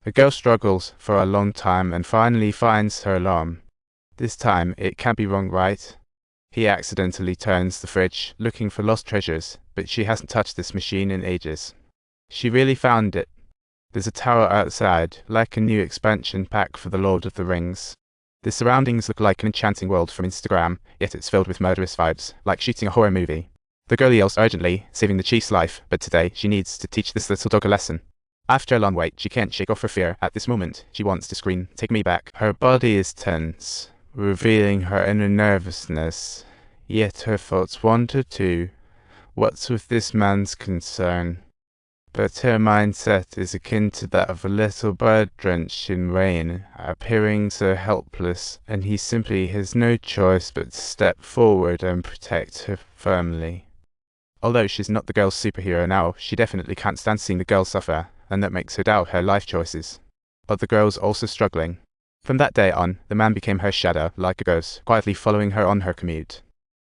The girl struggles for a long time and finally finds her alarm. This time, it can't be wrong, right? He accidentally turns the fridge, looking for lost treasures, but she hasn't touched this machine in ages. She really found it. There's a tower outside, like a new expansion pack for the Lord of the Rings. The surroundings look like an enchanting world from Instagram, yet it's filled with murderous vibes, like shooting a horror movie. The girl yells urgently, saving the chief's life, but today she needs to teach this little dog a lesson. After a long wait, she can't shake off her fear. At this moment, she wants to scream, "Take me back." Her body is tense, revealing her inner nervousness. Yet her thoughts wander too. What's with this man's concern? But her mindset is akin to that of a little bird drenched in rain, appearing so helpless, and he simply has no choice but to step forward and protect her firmly. Although she's not the girl's superhero now, she definitely can't stand seeing the girl suffer, and that makes her doubt her life choices. But the girl's also struggling. From that day on, the man became her shadow, like a ghost, quietly following her on her commute.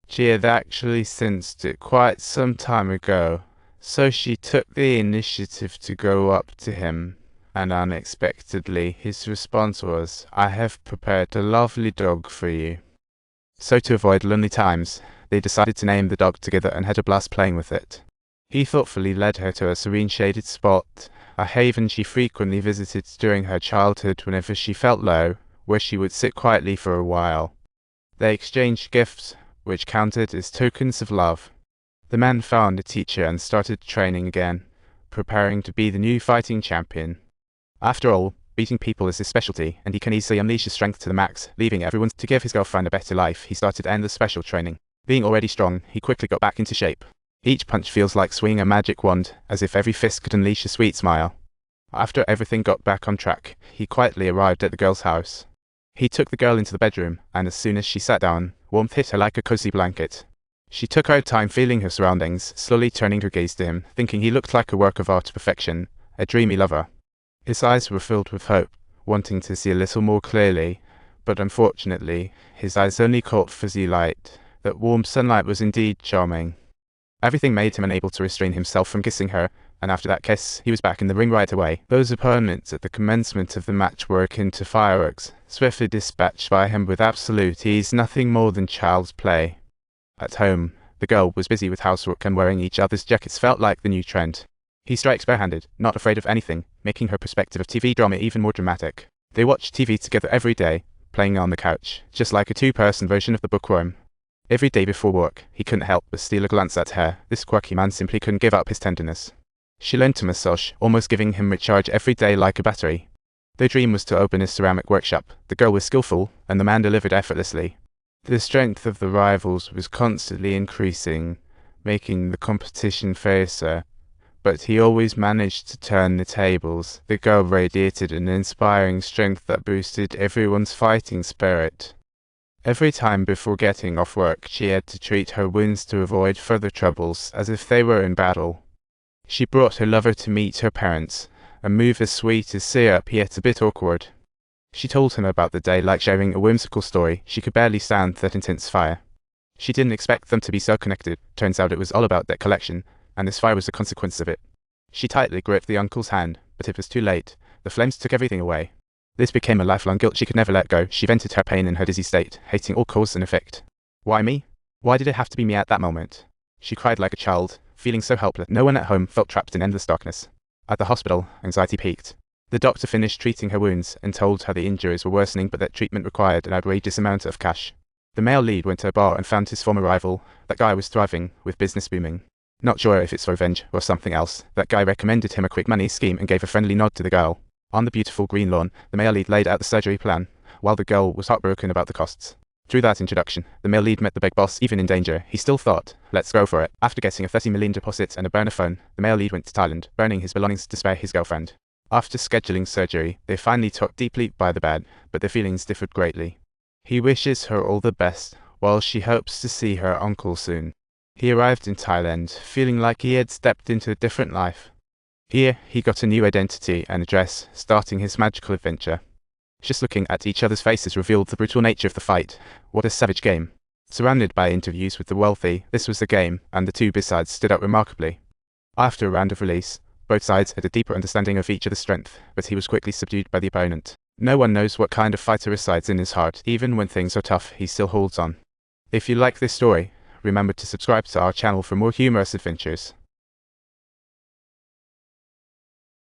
She had actually sensed it quite some time ago, so she took the initiative to go up to him, and unexpectedly his response was, "I have prepared a lovely dog for you." So to avoid lonely times, they decided to name the dog together and had a blast playing with it. He thoughtfully led her to a serene shaded spot, a haven she frequently visited during her childhood whenever she felt low, where she would sit quietly for a while. They exchanged gifts, which counted as tokens of love. The man found a teacher and started training again, preparing to be the new fighting champion. After all, beating people is his specialty, and he can easily unleash his strength to the max, leaving everyone to give his girlfriend a better life. He started endless special training. Being already strong, he quickly got back into shape. Each punch feels like swinging a magic wand, as if every fist could unleash a sweet smile. After everything got back on track, he quietly arrived at the girl's house. He took the girl into the bedroom, and as soon as she sat down, warmth hit her like a cozy blanket. She took her time feeling her surroundings, slowly turning her gaze to him, thinking he looked like a work of art to perfection, a dreamy lover. His eyes were filled with hope, wanting to see a little more clearly, but unfortunately, his eyes only caught fuzzy light. That warm sunlight was indeed charming. Everything made him unable to restrain himself from kissing her, and after that kiss, he was back in the ring right away. Those opponents at the commencement of the match were akin to fireworks, swiftly dispatched by him with absolute ease, nothing more than child's play. At home, the girl was busy with housework and wearing each other's jackets felt like the new trend. He strikes barehanded, not afraid of anything, making her perspective of TV drama even more dramatic. They watched TV together every day, playing on the couch, just like a two-person version of the bookworm. Every day before work, he couldn't help but steal a glance at her. This quirky man simply couldn't give up his tenderness. She learned to massage, almost giving him recharge every day like a battery. Their dream was to open a ceramic workshop. The girl was skillful, and the man delivered effortlessly. The strength of the rivals was constantly increasing, making the competition fiercer, but he always managed to turn the tables. The girl radiated an inspiring strength that boosted everyone's fighting spirit. Every time before getting off work, she had to treat her wounds to avoid further troubles, as if they were in battle. She brought her lover to meet her parents, a move as sweet as syrup yet a bit awkward. She told him about the day like sharing a whimsical story. She could barely stand that intense fire. She didn't expect them to be so connected. Turns out it was all about that collection, and this fire was a consequence of it. She tightly gripped the uncle's hand, but it was too late. The flames took everything away. This became a lifelong guilt she could never let go. She vented her pain in her dizzy state, hating all cause and effect. Why me? Why did it have to be me at that moment? She cried like a child, feeling so helpless. No one at home felt trapped in endless darkness. At the hospital, anxiety peaked. The doctor finished treating her wounds and told her the injuries were worsening but that treatment required an outrageous amount of cash. The male lead went to a bar and found his former rival. That guy was thriving, with business booming. Not sure if it's revenge or something else, that guy recommended him a quick money scheme and gave a friendly nod to the girl. On the beautiful green lawn, the male lead laid out the surgery plan, while the girl was heartbroken about the costs. Through that introduction, the male lead met the big boss. Even in danger, he still thought, let's go for it. After getting a 30 million deposit and a burner phone, the male lead went to Thailand, burning his belongings to spare his girlfriend. After scheduling surgery, they finally talked deeply by the bed, but their feelings differed greatly. He wishes her all the best, while she hopes to see her uncle soon. He arrived in Thailand, feeling like he had stepped into a different life. Here, he got a new identity and address, starting his magical adventure. Just looking at each other's faces revealed the brutal nature of the fight. What a savage game. Surrounded by interviews with the wealthy, this was the game, and the two B-sides stood out remarkably. After a round of release, Both sides had a deeper understanding of each other's strength, but he was quickly subdued by the opponent. No one knows what kind of fighter resides in his heart. Even when things are tough, he still holds on. If you like this story, remember to subscribe to our channel for more humorous adventures.